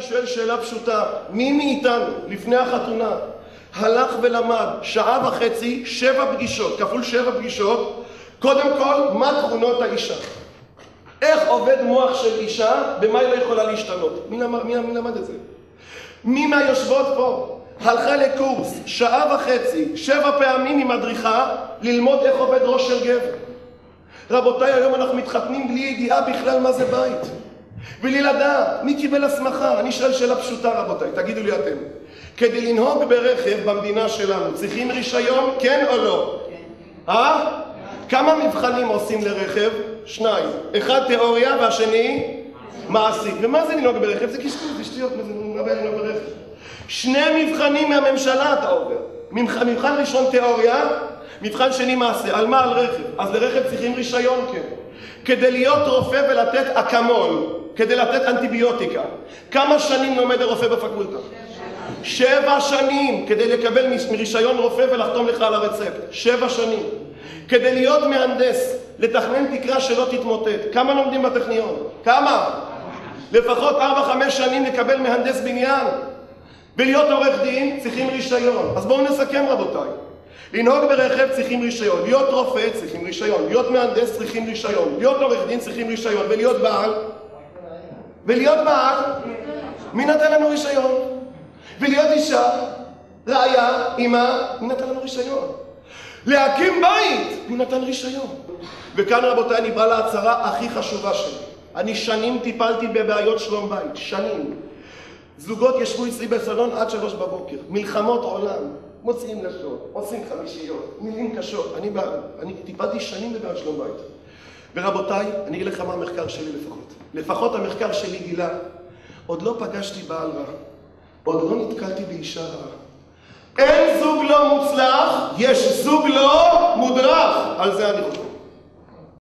שואל שאלה פשוטה, מי מאיתנו לפני החתונה הלך ולמד 1.5 שעה, 7 פגישות, כפול 7 פגישות, קודם כל, מה תכונות האישה? איך עובד מוח של אישה, במה היא לא יכולה להשתנות? מי למד את זה? מי מהיושבות פה הלכה לקורס 1.5 שעה, 7 פעמים עם מדריכה, ללמוד איך עובד ראש של גבר? רבותיי, היום אנחנו מתחתנים בלי ידיעה בכלל מה זה בית. בלי לדעת, מי קיבל הסמכה? אני שואל שאלה פשוטה רבותיי, תגידו לי אתם. כדי לנהוג ברכב במדינה שלנו, צריכים רישיון, כן או לא? כן. כמה מבחנים עושים לרכב? 2. אחד תיאוריה והשני מעשי. ומה זה לנהוג ברכב? זה קשקוש, זה שטויות, מה זה לנהוג ברכב? 2 מבחנים מהממשלה אתה עובר. מבחן ראשון תיאוריה, מבחן שני מעשי. על מה? על רכב. אז לרכב צריכים רישיון, כן. כדי להיות רופא ולתת אקמול, כדי לתת אנטיביוטיקה. כמה שנים לומד הרופא בפקולטה? 7 שנים כדי לקבל מרישיון רופא ולחתום לך על הרצפט. 7 שנים. כדי להיות מהנדס, לתכנן תקרה שלא תתמוטט. כמה לומדים בטכניון? כמה? לפחות 4-5 שנים לקבל מהנדס בניין. ולהיות עורך דין צריכים רישיון. אז בואו נסכם רבותיי. לנהוג ברכב צריכים רישיון, להיות רופא צריכים רישיון, להיות מהנדס צריכים רישיון, להיות עורך דין צריכים רישיון, ולהיות בעל? ולהיות בעל? מי נתן לנו רישיון? ולהיות אישה, ראיה, אמא, מי נתן לנו רישיון? להקים בית, מי נתן רישיון? וכאן רבותיי אני בא להצהרה הכי חשובה שלי. אני שנים טיפלתי בבעיות שלום בית, שנים. זוגות ישבו אצלי בסלון עד 3 בבוקר, מלחמות עולם, מוצאים לשון, עושים חמישיות, מילים קשות. אני טיפלתי שנים בבעיות שלום בית. ורבותיי, אני אגיד לך מה המחקר שלי לפחות. לפחות המחקר שלי גילה, עוד לא פגשתי בעל רע, עוד לא נתקלתי באישה רעה. אין זוג לא מוצלח, יש זוג לא מודרך. על זה אני חושב.